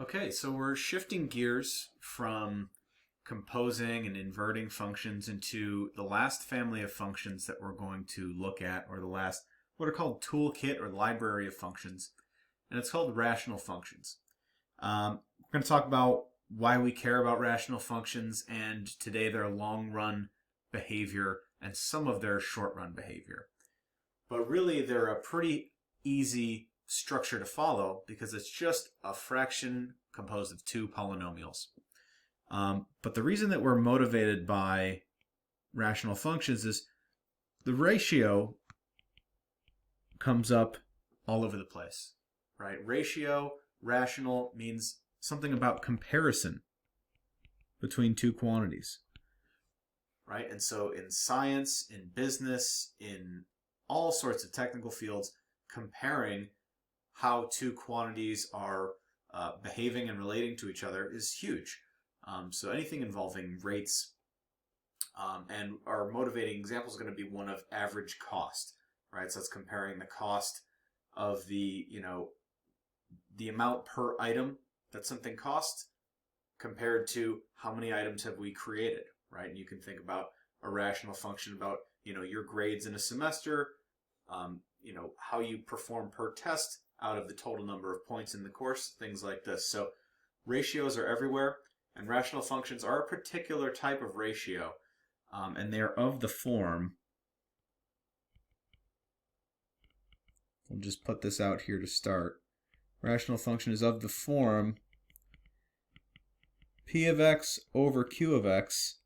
Okay, so we're shifting gears from composing and inverting functions into the last family of functions that we're going to look at, or the last, what are called toolkit or library of functions, and it's called rational functions. We're going to talk about why we care about rational functions, and today their long-run behavior and some of their short-run behavior. But really, they're a pretty easy structure to follow because it's just a fraction composed of two polynomials. But the reason that we're motivated by rational functions is the ratio comes up all over the place, right? Ratio, rational means something about comparison between two quantities, right? And so in science, in business, in all sorts of technical fields, comparing how two quantities are behaving and relating to each other is huge. So anything involving rates, and our motivating example is going to be one of average cost, right? So it's comparing the cost of the amount per item that something costs compared to how many items have we created, right? And you can think about a rational function about your grades in a semester, how you perform per test out of the total number of points in the course, things like this. So ratios are everywhere, and rational functions are a particular type of ratio, and they are of the form. We'll just put this out here to start. Rational function is of the form p of x over q of x,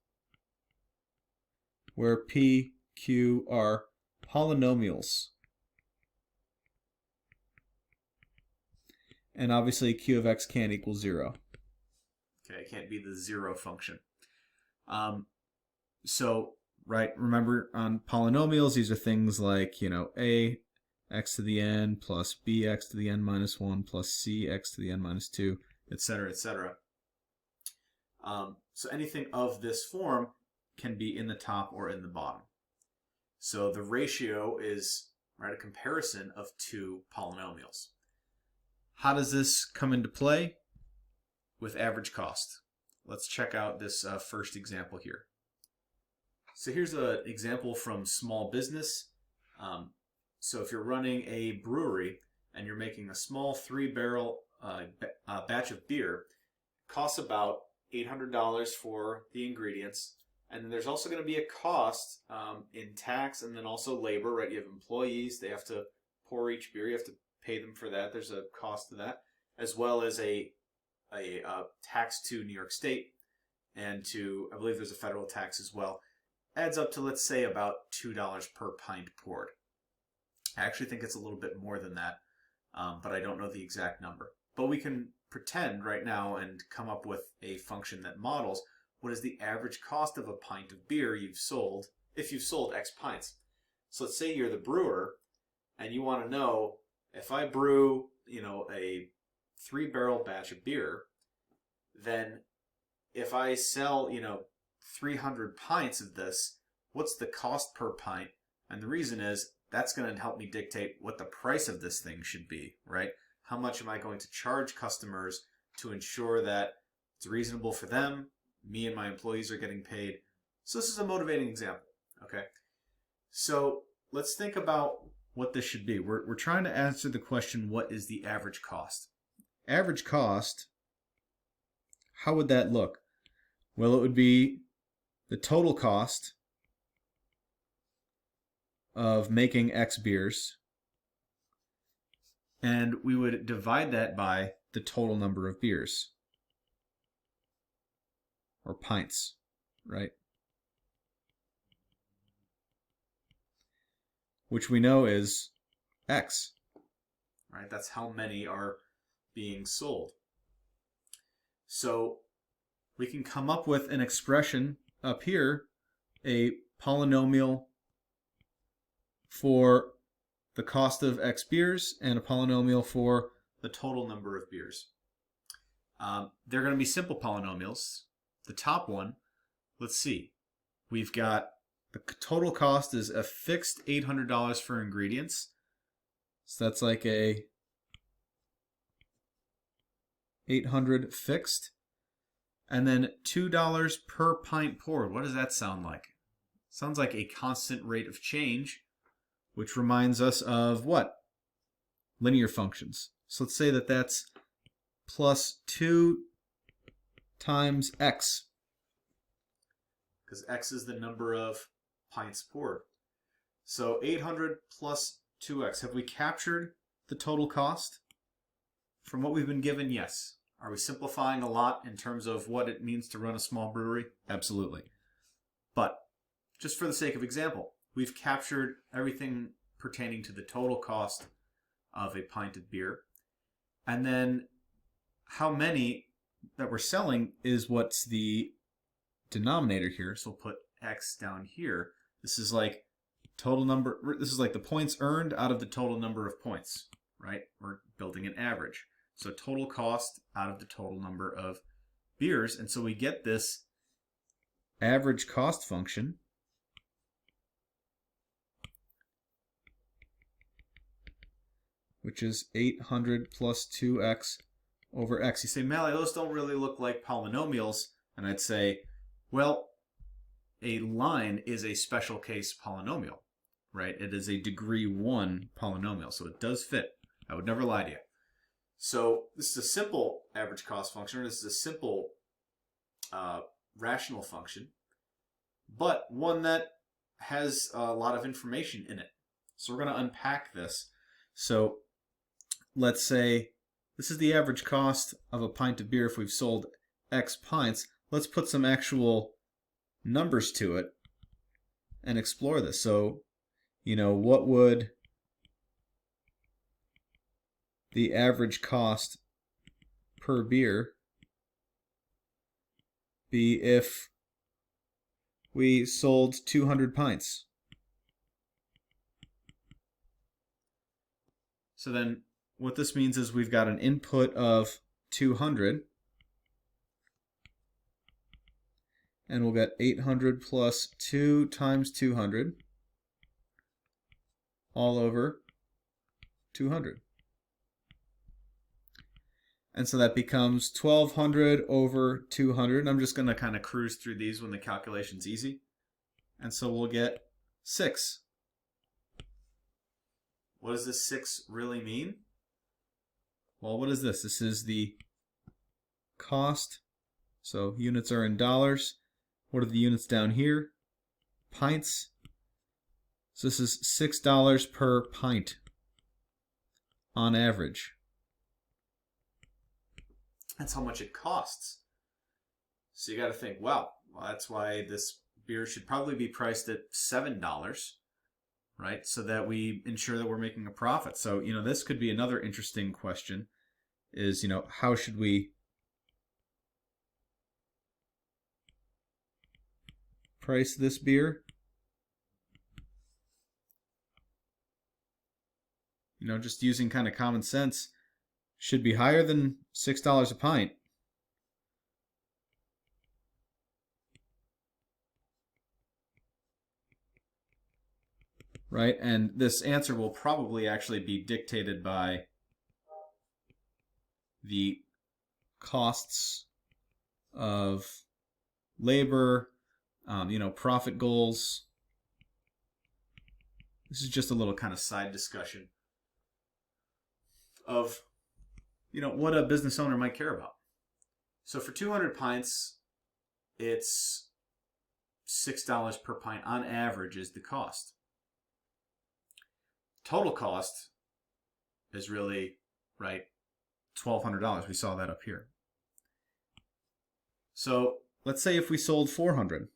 where p, q are polynomials. And obviously q of x can't equal 0. Okay, it can't be the 0 function. So, right, remember on polynomials, these are things like, a x to the n plus b x to the n minus 1 plus c x to the n minus 2, etc., etc. So anything of this form can be in the top or in the bottom. So the ratio is, right, a comparison of two polynomials. How does this come into play? With average cost. Let's check out this first example here. So here's an example from small business. So if you're running a brewery and you're making a small 3-barrel batch of beer, it costs about $800 for the ingredients. And then there's also going to be a cost in tax and then also labor, right? You have employees, they have to pour each beer, you have to pay them for that. There's a cost to that, as well as a tax to New York State and to, I believe there's a federal tax as well. Adds up to, let's say, about $2 per pint poured. I actually think it's a little bit more than that, but I don't know the exact number. But we can pretend right now and come up with a function that models what is the average cost of a pint of beer you've sold if you've sold X pints. So let's say you're the brewer and you want to know, if I brew, a 3-barrel batch of beer, then if I sell, 300 pints of this, what's the cost per pint? And the reason is that's going to help me dictate what the price of this thing should be, right? How much am I going to charge customers to ensure that it's reasonable for them, me and my employees are getting paid? So this is a motivating example, okay? So let's think about what this should be. We're trying to answer the question, what is the average cost? Average cost, how would that look? Well, it would be the total cost of making X beers, and we would divide that by the total number of beers, or pints, right? Which we know is X, right? That's how many are being sold. So we can come up with an expression up here, a polynomial for the cost of X beers and a polynomial for the total number of beers. They're going to be simple polynomials. The top one, let's see, we've got the total cost is a fixed $800 for ingredients. So that's like a 800 fixed. And then $2 per pint poured. What does that sound like? Sounds like a constant rate of change, which reminds us of what? Linear functions. So let's say that that's plus 2 times x, because x is the number of pints poured. So 800 plus 2x. Have we captured the total cost from what we've been given? Yes. Are we simplifying a lot in terms of what it means to run a small brewery? Absolutely. But just for the sake of example, we've captured everything pertaining to the total cost of a pint of beer. And then how many that we're selling is what's the denominator here. So we'll put x down here. This is like total number. This is like the points earned out of the total number of points, right? We're building an average. So total cost out of the total number of beers. And so we get this average cost function, which is 800 plus 2x over x. You say, Mally, those don't really look like polynomials. And I'd say, well, a line is a special case polynomial, right? It is a degree 1 polynomial, so it does fit. I would never lie to you. So this is a simple average cost function, or this is a simple rational function, but one that has a lot of information in it. So we're going to unpack this. So let's say this is the average cost of a pint of beer if we've sold X pints. Let's put some actual numbers to it and explore this. So, what would the average cost per beer be if we sold 200 pints? So then what this means is we've got an input of 200, and we'll get 800 plus 2 times 200 all over 200. And so that becomes 1200 over 200. I'm just going to kind of cruise through these when the calculation's easy. And so we'll get 6. What does this 6 really mean? Well, what is this? This is the cost. So units are in dollars. What are the units down here? Pints. So this is $6 per pint on average. That's how much it costs. So you got to think, well, that's why this beer should probably be priced at $7, right? So that we ensure that we're making a profit. So, this could be another interesting question is, how should we price this beer? Just using kind of common sense, should be higher than $6 a pint. Right? And this answer will probably actually be dictated by the costs of labor, profit goals. This is just a little kind of side discussion of what a business owner might care about. So for 200 pints, it's $6 per pint on average is the cost. Total cost is really, right, $1,200. We saw that up here. So let's say if we sold 400.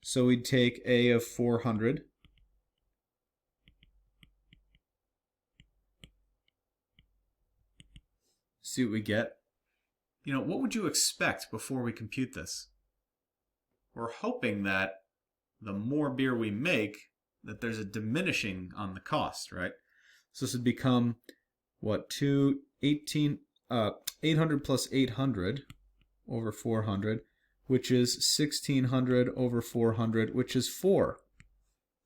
So we'd take A of 400. See what we get. What would you expect before we compute this? We're hoping that the more beer we make, that there's a diminishing on the cost, right? So this would become, what, 800 plus 800 over 400 which is 1600 over 400, which is 4.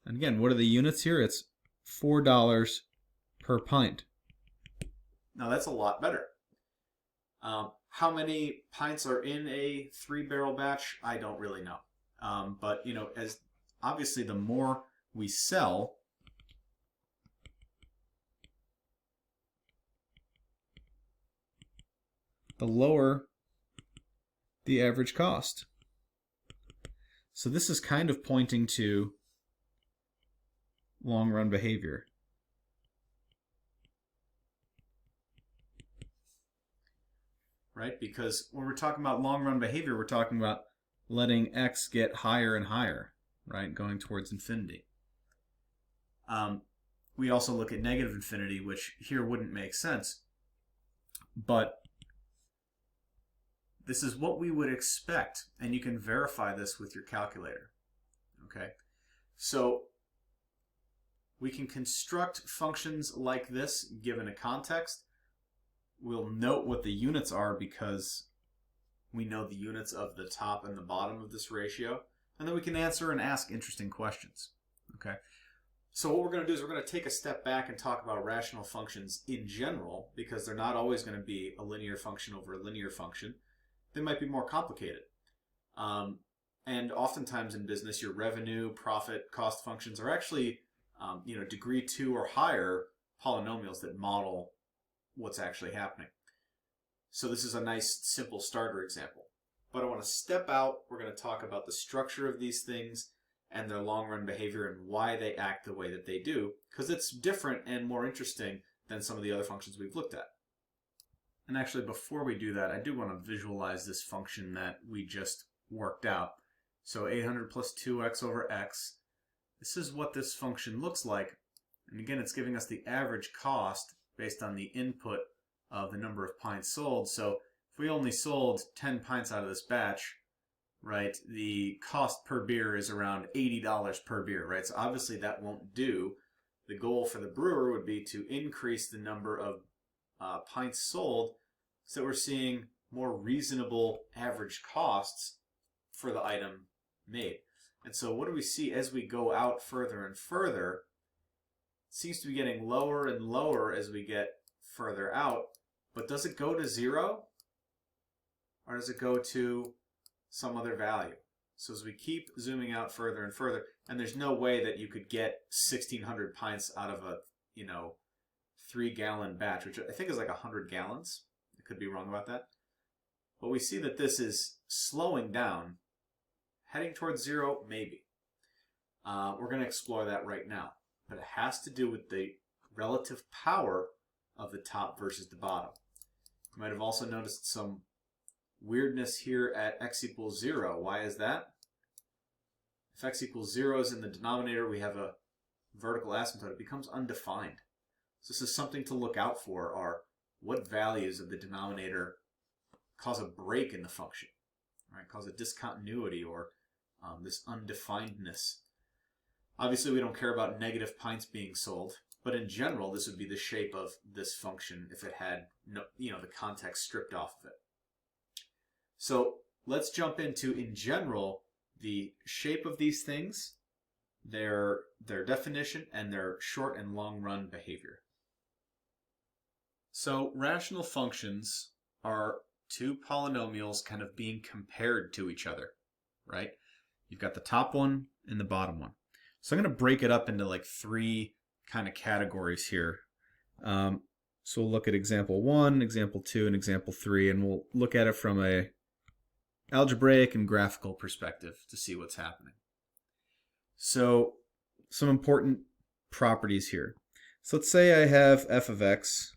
And again, what are the units here? It's $4 per pint. Now that's a lot better. How many pints are in a 3-barrel batch? I don't really know. But you know, as obviously the more we sell, the lower the average cost. So this is kind of pointing to long run behavior. Right? Because when we're talking about long run behavior, we're talking about letting x get higher and higher, right? Going towards infinity. We also look at negative infinity, which here wouldn't make sense. But this is what we would expect, and you can verify this with your calculator. Okay? So we can construct functions like this given a context. We'll note what the units are because we know the units of the top and the bottom of this ratio. And then we can answer and ask interesting questions. Okay? So what we're going to do is we're going to take a step back and talk about rational functions in general, because they're not always going to be a linear function over a linear function. They might be more complicated. And oftentimes in business, your revenue, profit, cost functions are actually degree 2 or higher polynomials that model what's actually happening. So this is a nice simple starter example. But I want to step out. We're going to talk about the structure of these things and their long-run behavior and why they act the way that they do, because it's different and more interesting than some of the other functions we've looked at. And actually, before we do that, I do want to visualize this function that we just worked out. So 800 plus 2x over x. This is what this function looks like. And again, it's giving us the average cost based on the input of the number of pints sold. So if we only sold 10 pints out of this batch, right, the cost per beer is around $80 per beer, right? So obviously that won't do. The goal for the brewer would be to increase the number of pints sold so that we're seeing more reasonable average costs for the item made. And so what do we see as we go out further and further? It seems to be getting lower and lower as we get further out, but does it go to 0? Or does it go to some other value? So as we keep zooming out further and further, and there's no way that you could get 1,600 pints out of a 3-gallon batch, which I think is like 100 gallons. I could be wrong about that. But we see that this is slowing down, heading towards 0, maybe. We're going to explore that right now. But it has to do with the relative power of the top versus the bottom. You might have also noticed some weirdness here at x equals 0. Why is that? If x equals 0 is in the denominator, we have a vertical asymptote. It becomes undefined. So this is something to look out for, are what values of the denominator cause a break in the function, right? Cause a discontinuity or this undefinedness. Obviously, we don't care about negative pints being sold, but in general, this would be the shape of this function if it had the context stripped off of it. So let's jump into, in general, the shape of these things, their definition, and their short and long run behavior. So rational functions are two polynomials kind of being compared to each other, right? You've got the top one and the bottom one. So I'm going to break it up into like 3 kind of categories here. So we'll look at example 1, example 2, and example 3, and we'll look at it from a algebraic and graphical perspective to see what's happening. So some important properties here. So let's say I have f of x,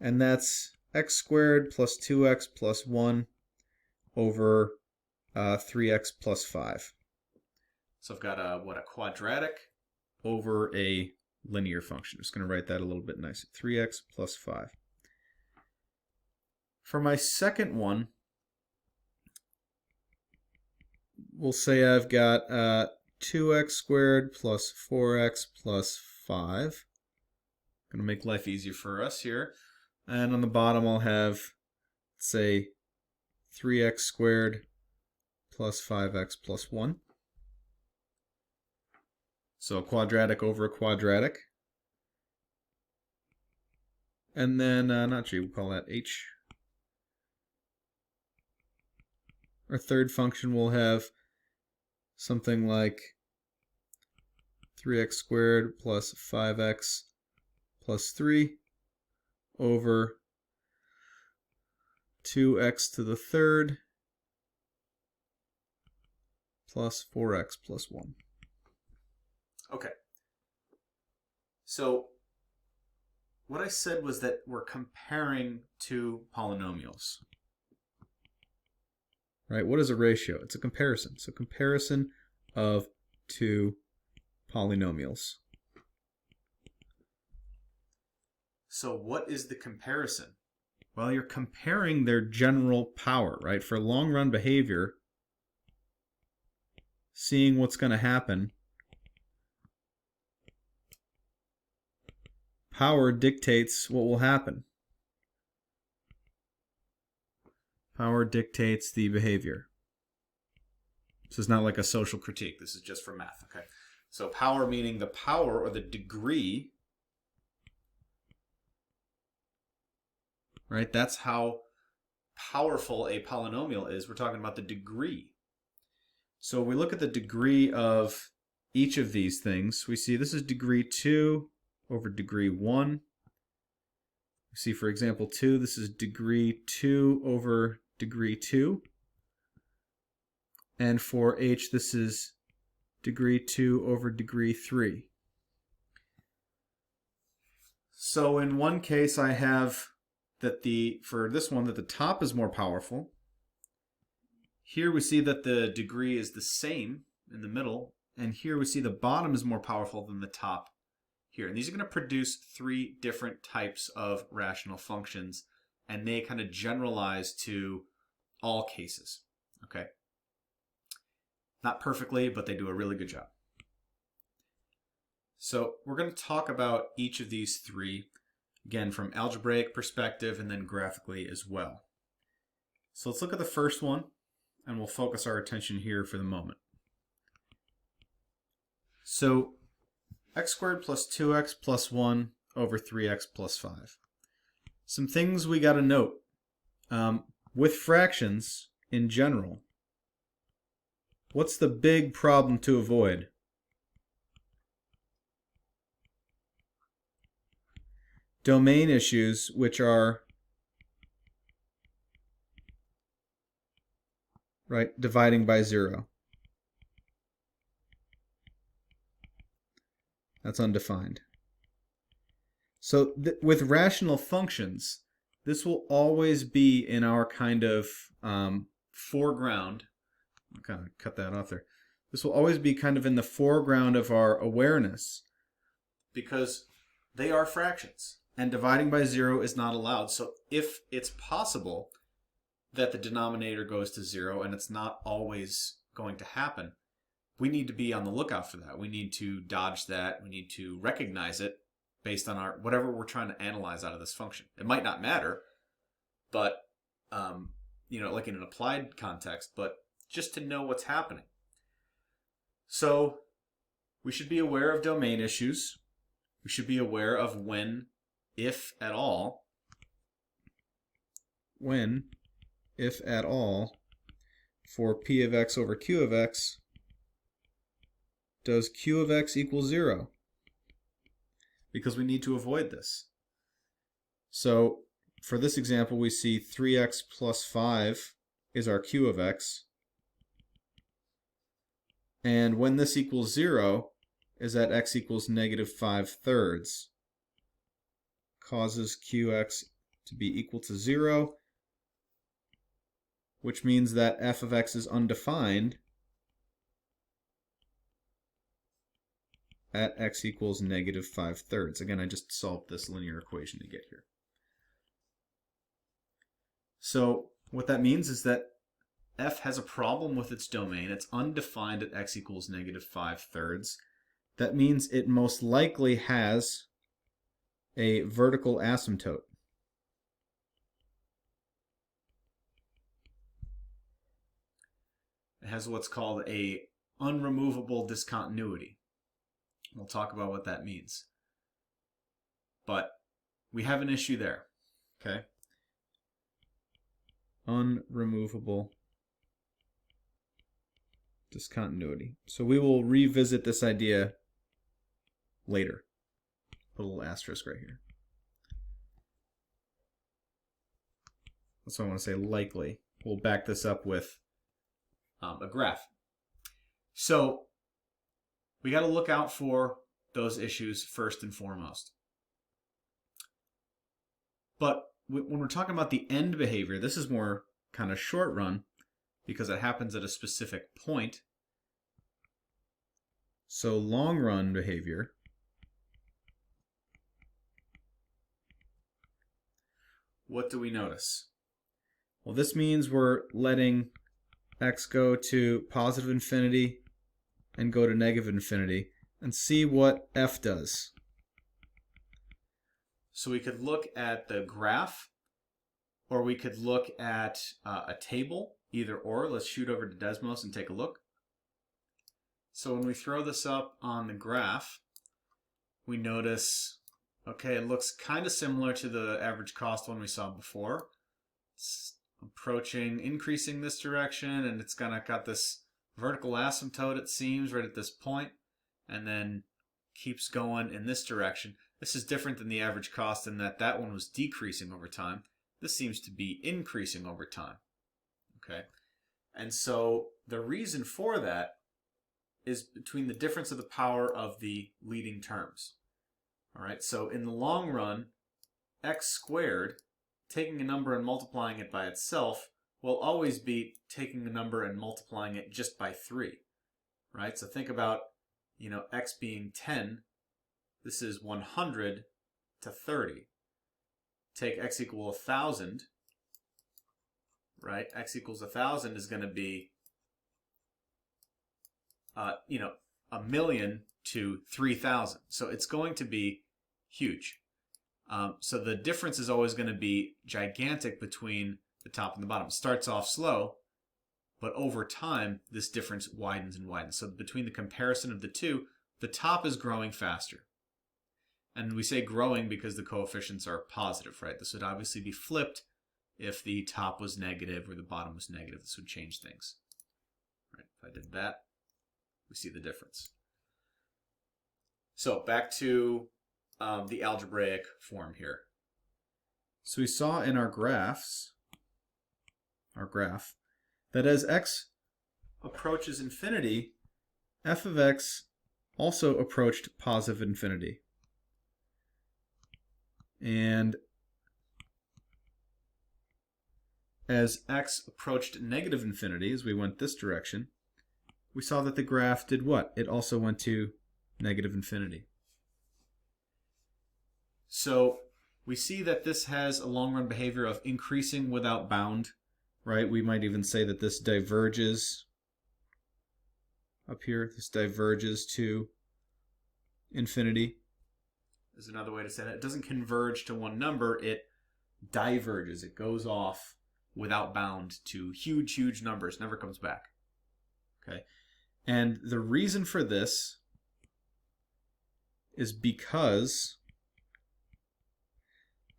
and that's x squared plus 2x plus 1 over 3x plus 5. So I've got a quadratic over a linear function. I'm just going to write that a little bit nicer. 3x plus 5. For my second one, we'll say I've got 2x squared plus 4x plus 5. Going to make life easier for us here. And on the bottom I'll have, say, 3x squared plus 5x plus 1. So a quadratic over a quadratic. And then, not g, we'll call that h. Our third function will have something like 3x squared plus 5x plus 3 over 2x to the third plus 4x plus 1. Okay. So what I said was that we're comparing two polynomials. Right? What is a ratio? It's a comparison. So comparison of two polynomials. So what is the comparison? Well, you're comparing their general power, right? For long-run behavior, seeing what's going to happen, power dictates what will happen. Power dictates the behavior. This is not like a social critique. This is just for math, okay? So power meaning the power or the degree, right? That's how powerful a polynomial is. We're talking about the degree. So we look at the degree of each of these things. We see this is degree 2 over degree 1. We see, for example, 2, this is degree 2 over degree 2. And for h, this is degree 2 over degree 3. So in one case, I have that for this one, that the top is more powerful. Here we see that the degree is the same in the middle. And here we see the bottom is more powerful than the top here. And these are going to produce three different types of rational functions. And they kind of generalize to all cases. Okay? Not perfectly, but they do a really good job. So we're going to talk about each of these three, again, from algebraic perspective and then graphically as well. So let's look at the first one, and we'll focus our attention here for the moment. So x squared plus 2x plus 1 over 3x plus 5. Some things we got to note. With fractions in general, what's the big problem to avoid? Domain issues, which are dividing by 0. That's undefined. So with rational functions, this will always be in our kind of foreground. I'll kind of cut that off there. This will always be kind of in the foreground of our awareness because they are fractions. And dividing by 0 is not allowed. So if it's possible that the denominator goes to 0, and it's not always going to happen, we need to be on the lookout for that. We need to dodge that. We need to recognize it based on our whatever we're trying to analyze out of this function. It might not matter, but like in an applied context, but just to know what's happening. So we should be aware of domain issues. We should be aware of when, if at all, for p of x over q of x, does q of x equal 0? Because we need to avoid this. So for this example, we see 3x plus 5 is our q of x. And when this equals 0, is that x equals negative 5/3. Causes qx to be equal to 0, which means that f of x is undefined at x equals negative 5/3. Again, I just solved this linear equation to get here. So what that means is that f has a problem with its domain. It's undefined at x equals negative 5/3. That means it most likely has a vertical asymptote. has what's called a unremovable discontinuity. We'll talk about what that means. But we have an issue there. Okay? Unremovable discontinuity. So we will revisit this idea later. Put a little asterisk right here. That's what I want to say, likely. We'll back this up with a graph. So we got to look out for those issues first and foremost. But when we're talking about the end behavior, this is more kind of short run because it happens at a specific point. So long run behavior what do we notice? Well, this means we're letting x go to positive infinity and go to negative infinity and see what f does. So we could look at the graph, or we could look at a table, either or. Let's shoot over to Desmos and take a look. So when we throw this up on the graph, we notice, okay, it looks kind of similar to the average cost one we saw before. It's approaching, increasing this direction, and it's got this vertical asymptote, it seems, right at this point, and then keeps going in this direction. This is different than the average cost in that that one was decreasing over time. This seems to be increasing over time. Okay, and so the reason for that is between the difference of the power of the leading terms. All right, so in the long run, x squared, taking a number and multiplying it by itself, will always be taking a number and multiplying it just by 3. Right? So think about, x being 10. This is 100 to 30. Take x equal 1,000. Right? X equals 1,000 is going to be, 1,000,000 to 3,000. So it's going to be huge. So the difference is always going to be gigantic between the top and the bottom. It starts off slow, but over time, this difference widens and widens. So between the comparison of the two, the top is growing faster. And we say growing because the coefficients are positive, right? This would obviously be flipped if the top was negative or the bottom was negative. This would change things. Right? If I did that, we see the difference. So back to the algebraic form here. So we saw in our graph, that as x approaches infinity, f of x also approached positive infinity. And as x approached negative infinity, as we went this direction, we saw that the graph did what? It also went to negative infinity. So we see that this has a long-run behavior of increasing without bound. Right? We might even say that this diverges up here. This diverges to infinity. There's another way to say that. It doesn't converge to one number. It diverges. It goes off without bound to huge, huge numbers. Never comes back. Okay. And the reason for this is because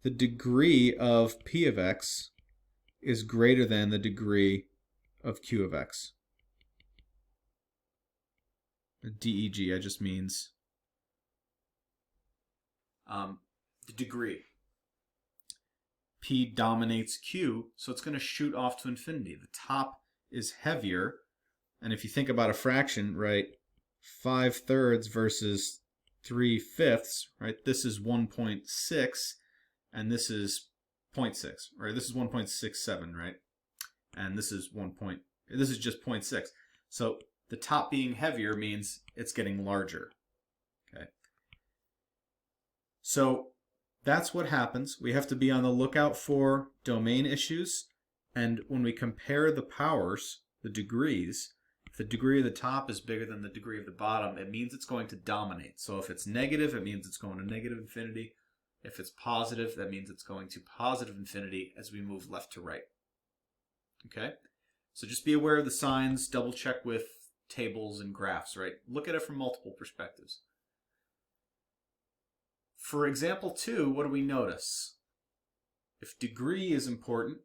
the degree of p of x is greater than the degree of q of x. DEG, I just means the degree. P dominates Q, so it's going to shoot off to infinity. The top is heavier, and if you think about a fraction, right, 5/3 versus 3/5, right, this is 1.6, and this is 0.6, right? This is 1.67, right? And this is this is just 0.6. So the top being heavier means it's getting larger. Okay. So that's what happens. We have to be on the lookout for domain issues, and when we compare the powers, the degrees, if the degree of the top is bigger than the degree of the bottom, it means it's going to dominate. So if it's negative, it means it's going to negative infinity. If it's positive, that means it's going to positive infinity as we move left to right. Okay? So just be aware of the signs, double check with tables and graphs, right? Look at it from multiple perspectives. For example 2, what do we notice? If degree is important,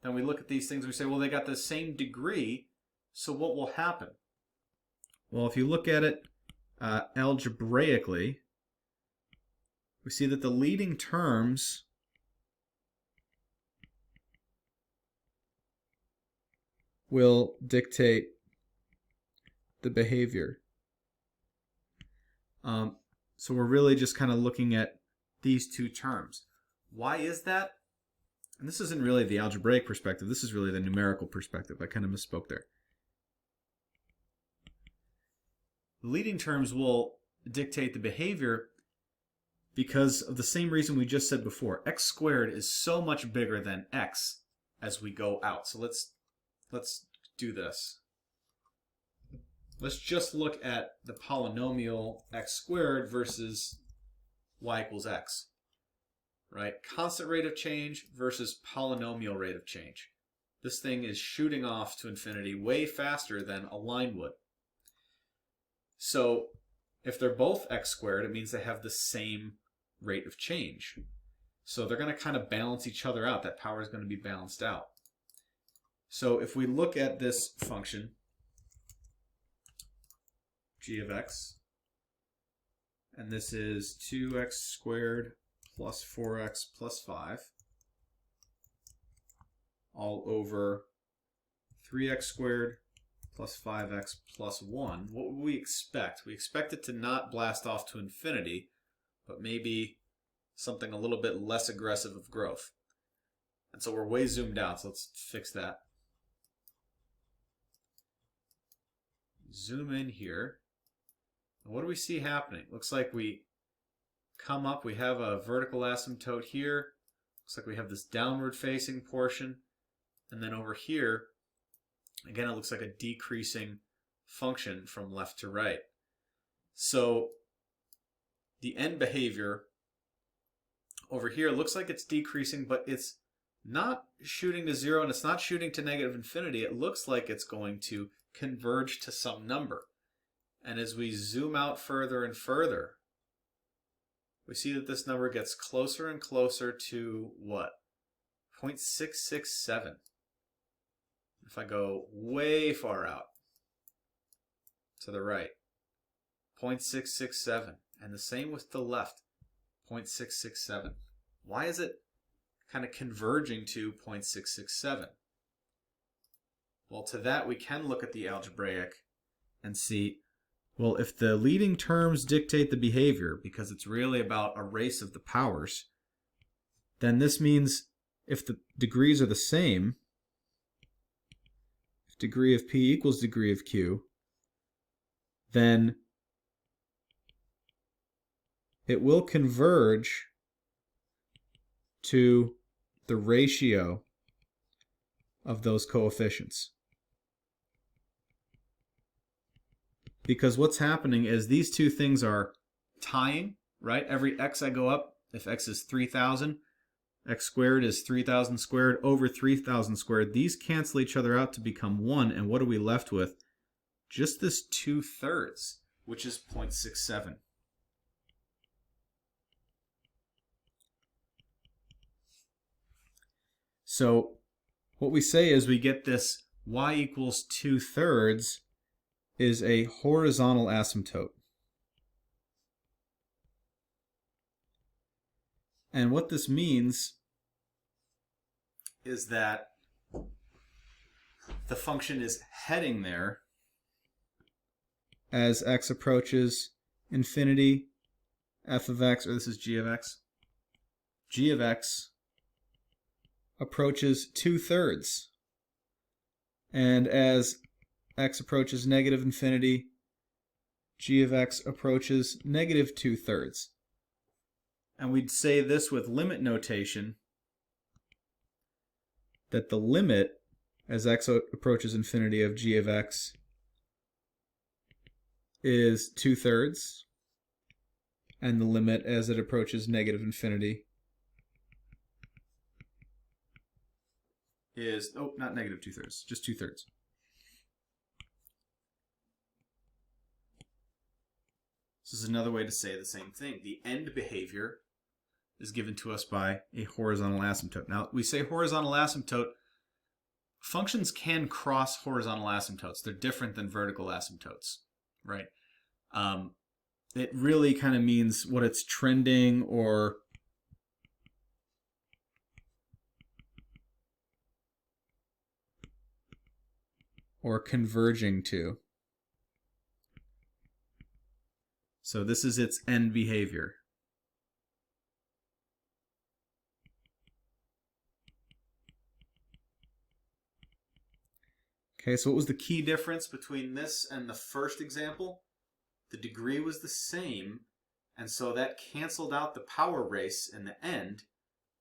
then we look at these things and we say, well, they got the same degree, so what will happen? Well, if you look at it algebraically, we see that the leading terms will dictate the behavior. So we're really just kind of looking at these two terms. Why is that? And this isn't really the algebraic perspective. This is really the numerical perspective. I kind of misspoke there. The leading terms will dictate the behavior because of the same reason we just said before. X squared is so much bigger than x as we go out. So let's do this. Let's just look at the polynomial x squared versus y equals x. Right? Constant rate of change versus polynomial rate of change. This thing is shooting off to infinity way faster than a line would. So if they're both x squared, it means they have the same rate of change. So they're going to kind of balance each other out. That power is going to be balanced out. So if we look at this function, g of x, and this is 2x squared plus 4x plus 5, all over 3x squared plus 5x plus 1. What would we expect? We expect it to not blast off to infinity, but maybe something a little bit less aggressive of growth. And so we're way zoomed out, so let's fix that. Zoom in here. And what do we see happening? Looks like we come up, we have a vertical asymptote here. Looks like we have this downward facing portion. And then over here, again, it looks like a decreasing function from left to right. So the end behavior over here looks like it's decreasing, but it's not shooting to 0 and it's not shooting to negative infinity. It looks like it's going to converge to some number. And as we zoom out further and further, we see that this number gets closer and closer to what? 0.667. If I go way far out to the right, 0.667. And the same with the left, 0.667. Why is it kind of converging to 0.667? Well, to that we can look at the algebraic and see, well, if the leading terms dictate the behavior, because it's really about a race of the powers, then this means if the degrees are the same, if degree of P equals degree of Q, then it will converge to the ratio of those coefficients. Because what's happening is these two things are tying, right? Every x I go up, if x is 3,000, x squared is 3,000 squared over 3,000 squared. These cancel each other out to become 1, and what are we left with? Just this 2/3, which is 0.67. So what we say is we get this y equals 2/3 is a horizontal asymptote. And what this means is that the function is heading there as x approaches infinity. F of x, or this is g of x. G of x approaches 2/3. And as x approaches negative infinity, g of x approaches negative 2/3. And we'd say this with limit notation, that the limit as x approaches infinity of g of x is 2/3, and the limit as it approaches negative infinity is, oh, not negative 2/3, just 2/3. This is another way to say the same thing. The end behavior is given to us by a horizontal asymptote. Now, we say horizontal asymptote. Functions can cross horizontal asymptotes. They're different than vertical asymptotes, right? It really kind of means what it's trending or converging to. So this is its end behavior. Okay, so what was the key difference between this and the first example? The degree was the same, and so that canceled out the power race in the end,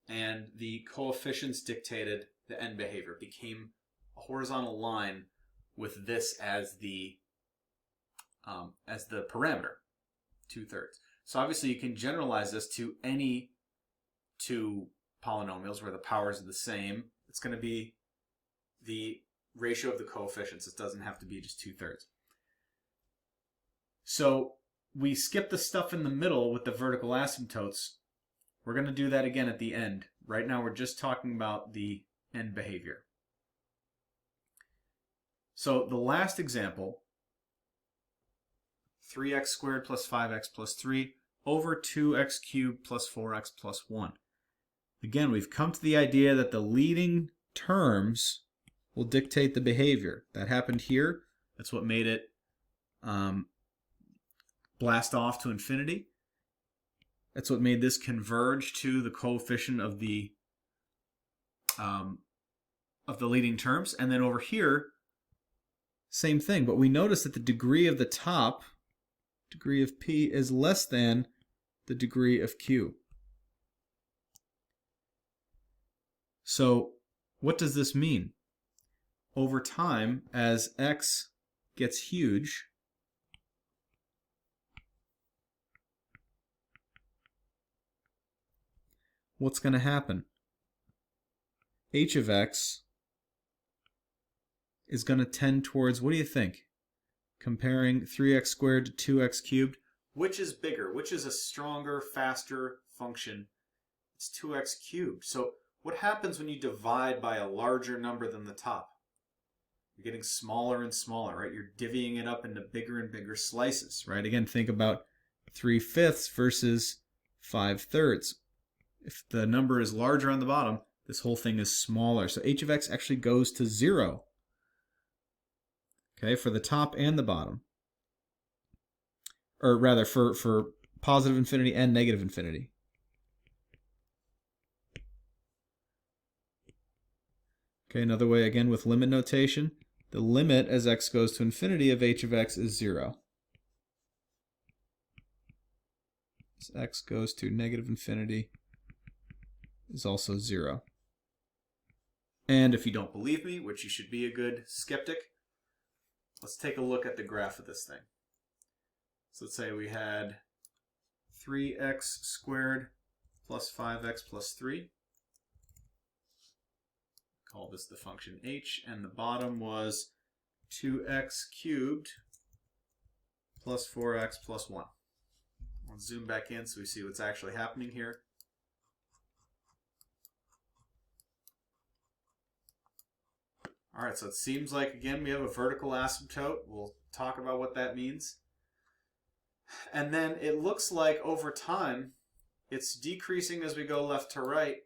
and the coefficients dictated the end behavior. It became a horizontal line with this as the parameter, 2/3. So obviously you can generalize this to any two polynomials where the powers are the same. It's going to be the ratio of the coefficients. It doesn't have to be just 2/3. So we skip the stuff in the middle with the vertical asymptotes. We're going to do that again at the end. Right now we're just talking about the end behavior. So the last example, 3x squared plus 5x plus 3 over 2x cubed plus 4x plus 1. Again, we've come to the idea that the leading terms will dictate the behavior. That happened here. That's what made it blast off to infinity. That's what made this converge to the coefficient of the leading terms. And then over here, same thing. But we notice that the degree of the top, degree of P, is less than the degree of Q. So what does this mean? Over time, as x gets huge, what's going to happen? H of x is going to tend towards, what do you think? Comparing 3x squared to 2x cubed, which is bigger? Which is a stronger, faster function? It's 2x cubed. So what happens when you divide by a larger number than the top? You're getting smaller and smaller, right? You're divvying it up into bigger and bigger slices, right? Again, think about 3/5 versus 5/3. If the number is larger on the bottom, this whole thing is smaller. So h of x actually goes to 0. Okay, for the top and the bottom. Or rather, for positive infinity and negative infinity. Okay, another way, again, with limit notation. The limit as x goes to infinity of h of x is 0. As x goes to negative infinity is also 0. And if you don't believe me, which you should be a good skeptic, let's take a look at the graph of this thing. So let's say we had 3x squared plus 5x plus 3. Call this the function h, and the bottom was 2x cubed plus 4x plus 1. Let's zoom back in so we see what's actually happening here. All right, so it seems like, again, we have a vertical asymptote. We'll talk about what that means. And then it looks like over time, it's decreasing as we go left to right,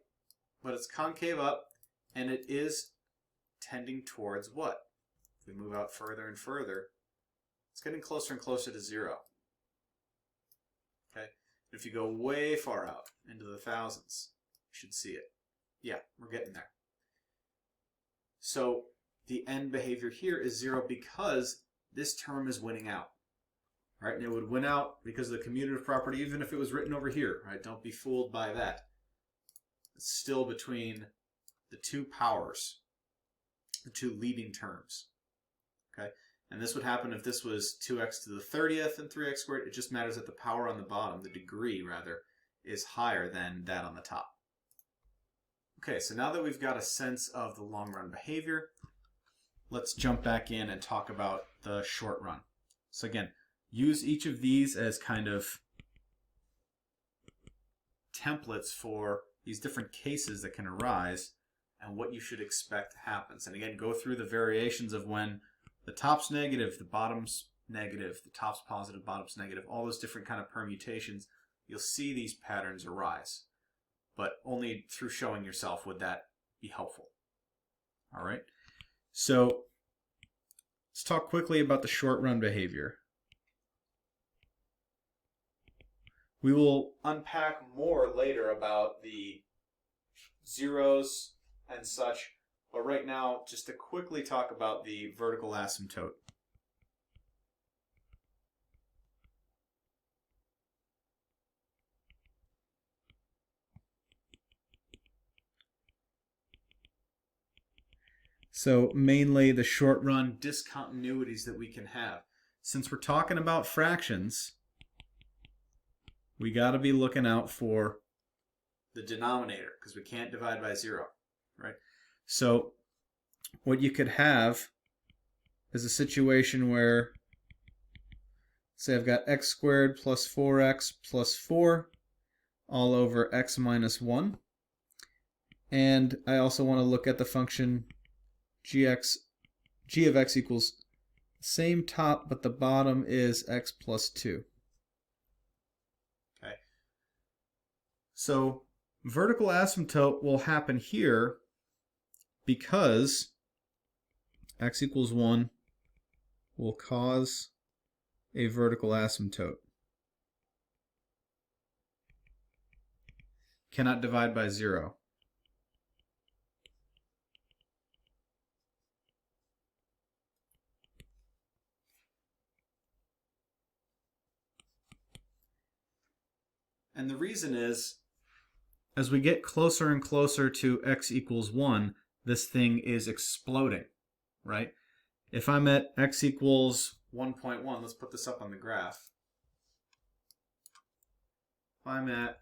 but it's concave up. And it is tending towards what? If we move out further and further, it's getting closer and closer to 0. Okay? If you go way far out into the thousands, you should see it. Yeah, we're getting there. So the end behavior here is 0 because this term is winning out. Right? And it would win out because of the commutative property, even if it was written over here. Right? Don't be fooled by that. It's still between the two powers, the two leading terms. Okay, and this would happen if this was 2x to the 30th and 3x squared. It just matters that the power on the bottom, the degree rather, is higher than that on the top. Okay, so now that we've got a sense of the long run behavior, let's jump back in and talk about the short run. So again, use each of these as kind of templates for these different cases that can arise and what you should expect happens. And again, go through the variations of when the top's negative, the bottom's negative, the top's positive, bottom's negative, all those different kind of permutations. You'll see these patterns arise, but only through showing yourself would that be helpful. All right, so let's talk quickly about the short run behavior. We will unpack more later about the zeros and such, but right now, just to quickly talk about the vertical asymptote. So mainly the short run discontinuities that we can have. Since we're talking about fractions, we got to be looking out for the denominator because we can't divide by 0, right? So what you could have is a situation where, say I've got x squared plus 4x plus 4 all over x minus 1. And I also want to look at the function g of x equals same top, but the bottom is x plus 2. Okay. So vertical asymptote will happen here because x equals 1 will cause a vertical asymptote. Cannot divide by 0. And the reason is, as we get closer and closer to x equals 1, this thing is exploding, right? If I'm at x equals 1.1, let's put this up on the graph. If I'm at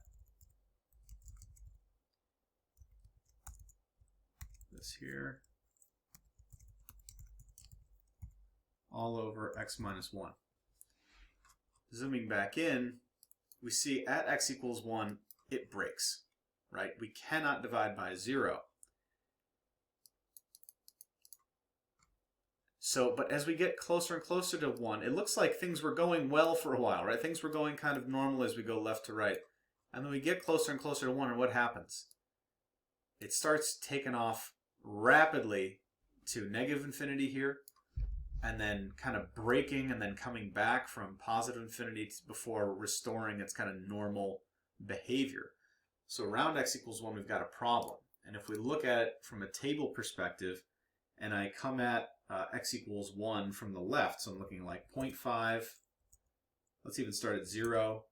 this here, all over x minus 1. Zooming back in, we see at x equals 1, it breaks, right? We cannot divide by 0. So, but as we get closer and closer to 1, it looks like things were going well for a while, right? Things were going kind of normal as we go left to right. And then we get closer and closer to 1, and what happens? It starts taking off rapidly to negative infinity here, and then kind of breaking and then coming back from positive infinity before restoring its kind of normal behavior. So around x equals 1, we've got a problem. And if we look at it from a table perspective, and I come at x equals 1 from the left, so I'm looking like 0.5, let's even start at 0,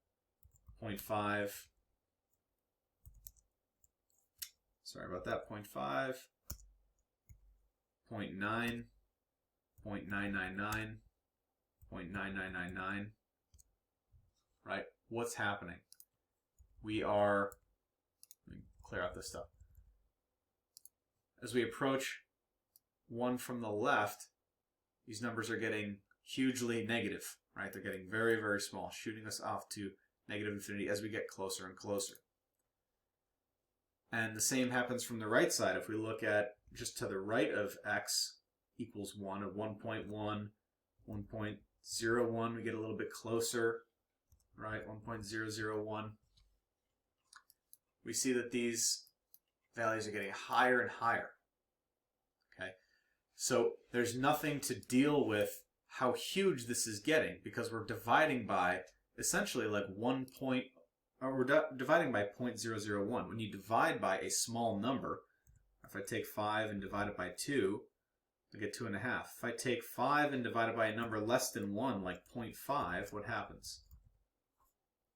0.5, sorry about that, 0.5, 0.9, 0.999, 0.9999, right? What's happening? We are, let me clear out this stuff. As we approach 1 from the left, these numbers are getting hugely negative, right? They're getting very, very small, shooting us off to negative infinity as we get closer and closer. And the same happens from the right side. If we look at just to the right of x equals 1, of 1.1, 1.01, we get a little bit closer, right? 1.001. We see that these values are getting higher and higher. Okay, so there's nothing to deal with how huge this is getting because we're dividing by essentially like dividing by 0.001. When you divide by a small number, if I take 5 and divide it by 2, I get 2.5. If I take 5 and divide it by a number less than 1, like 0.5, what happens?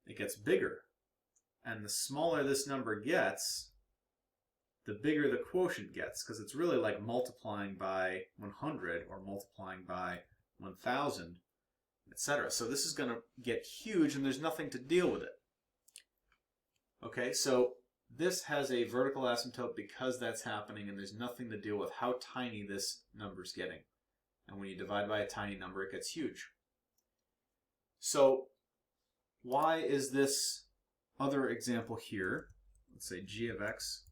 It gets bigger. And the smaller this number gets, the bigger the quotient gets, because it's really like multiplying by 100 or multiplying by 1,000, etc. So this is going to get huge, and there's nothing to deal with it. Okay, so This has a vertical asymptote because that's happening, and there's nothing to deal with how tiny this number is getting. And when you divide by a tiny number, it gets huge. So why is this other example here, let's say g of x,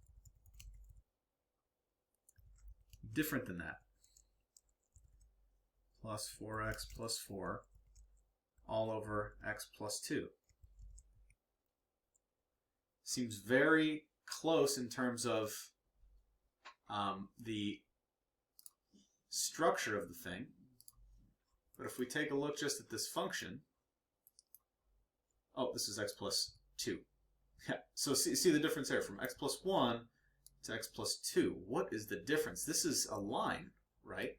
different than that? Plus 4x plus 4 all over x plus 2. Seems very close in terms of the structure of the thing. But if we take a look just at this function, oh, this is x plus 2. Yeah. So see the difference there from x plus 1 to x plus 2. What is the difference? This is a line, right?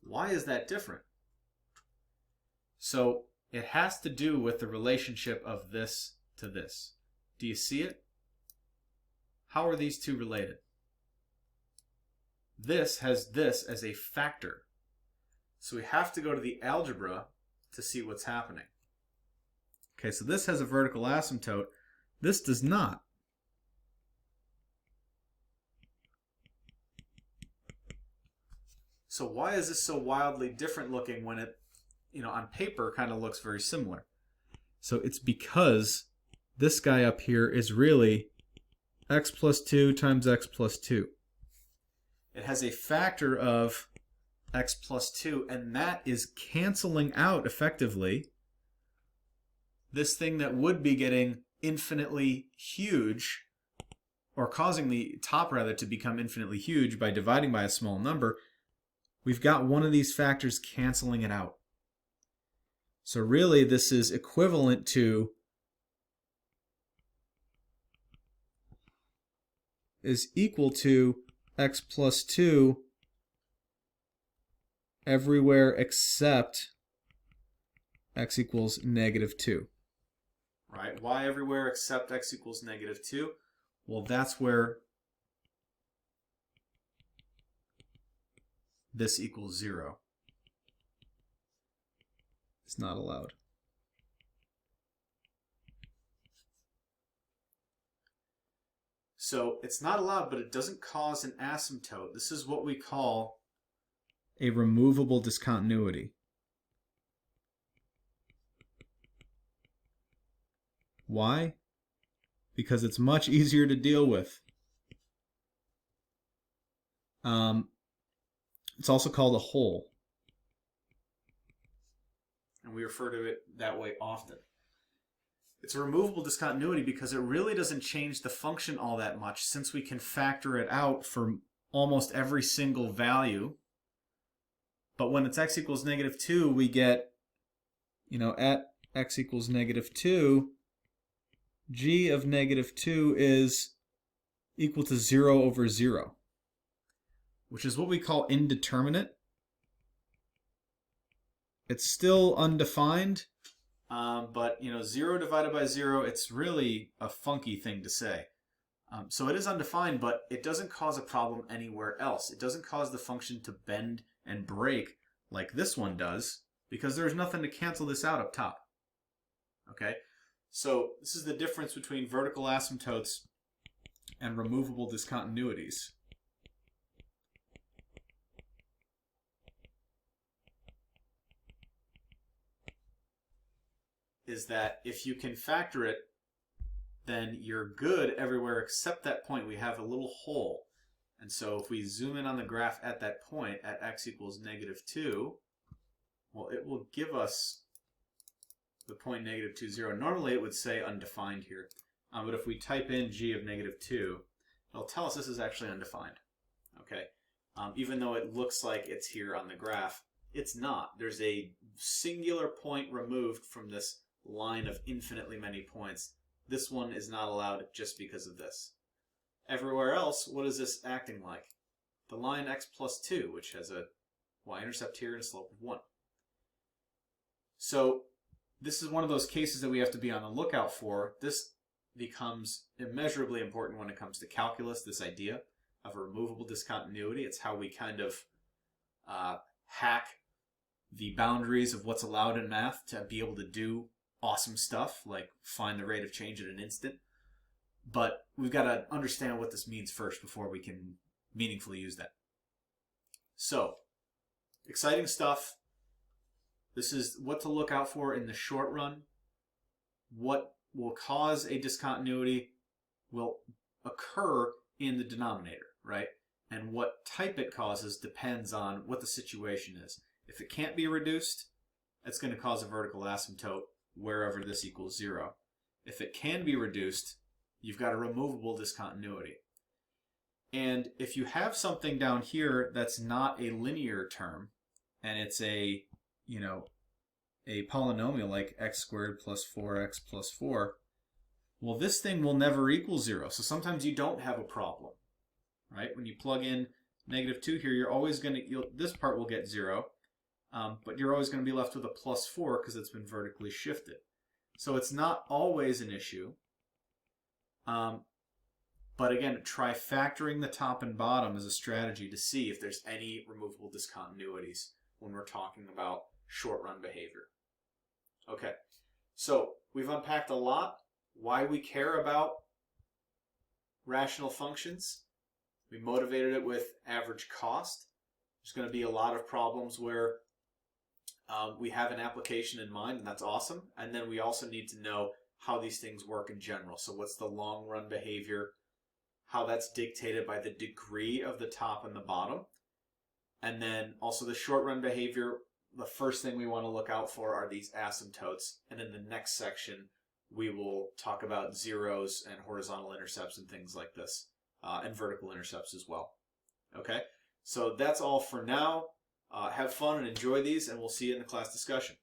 Why is that different? So it has to do with the relationship of this to this. Do you see it? How are these two related? This has this as a factor. So we have to go to the algebra to see what's happening. Okay, so this has a vertical asymptote. This does not. So why is this so wildly different looking when it, on paper kind of looks very similar? So it's because this guy up here is really x plus 2 times x plus 2. It has a factor of x plus 2, and that is canceling out effectively this thing that would be getting infinitely huge, or causing the top rather to become infinitely huge by dividing by a small number. We've got one of these factors canceling it out. So really this is equivalent to is equal to x plus 2 everywhere except x equals negative 2. Right? Why everywhere except x equals negative 2? Well, that's where this equals 0. It's not allowed. So it's not allowed, but it doesn't cause an asymptote. This is what we call a removable discontinuity. Why? Because it's much easier to deal with. It's also called a hole. And we refer to it that way often. It's a removable discontinuity because it really doesn't change the function all that much, since we can factor it out for almost every single value. But when it's x equals negative 2, we get, at x equals negative 2, g of negative 2 is equal to 0 over 0, which is what we call indeterminate. It's still undefined, but 0 divided by 0, it's really a funky thing to say. So it is undefined, but it doesn't cause a problem anywhere else. It doesn't cause the function to bend and break like this one does, because there's nothing to cancel this out up top. Okay? So this is the difference between vertical asymptotes and removable discontinuities. Is that if you can factor it, then you're good everywhere except that point. We have a little hole. And so if we zoom in on the graph at that point, at x equals negative 2, well, it will give us the point negative 2, 0. Normally it would say undefined here. But if we type in g of negative 2, it'll tell us this is actually undefined. Okay? Even though it looks like it's here on the graph, it's not. There's a singular point removed from this line of infinitely many points. This one is not allowed just because of this. Everywhere else, what is this acting like? The line x plus 2, which has a y-intercept here and a slope of 1. So this is one of those cases that we have to be on the lookout for. This becomes immeasurably important when it comes to calculus, this idea of a removable discontinuity. It's how we kind of hack the boundaries of what's allowed in math to be able to do awesome stuff like find the rate of change at an instant. But we've got to understand what this means first before we can meaningfully use that. So, exciting stuff. This is what to look out for in the short run. What will cause a discontinuity will occur in the denominator, right? And what type it causes depends on what the situation is. If it can't be reduced, it's going to cause a vertical asymptote wherever this equals 0. If it can be reduced, you've got a removable discontinuity. And if you have something down here that's not a linear term, and it's a polynomial like x squared plus 4x plus 4, well, this thing will never equal 0. So sometimes you don't have a problem, right? When you plug in -2 here, you're always going to, this part will get 0, but you're always going to be left with a plus 4 because it's been vertically shifted. So it's not always an issue. But again, try factoring the top and bottom as a strategy to see if there's any removable discontinuities when we're talking about short-run behavior. Okay, so we've unpacked a lot. Why we care about rational functions. We motivated it with average cost. There's going to be a lot of problems where we have an application in mind, and that's awesome. And then we also need to know how these things work in general. So what's the long-run behavior, how that's dictated by the degree of the top and the bottom. And then also the short-run behavior, the first thing we want to look out for are these asymptotes. And in the next section, we will talk about zeros and horizontal intercepts and things like this, and vertical intercepts as well. Okay, so that's all for now. Have fun and enjoy these, and we'll see you in the class discussion.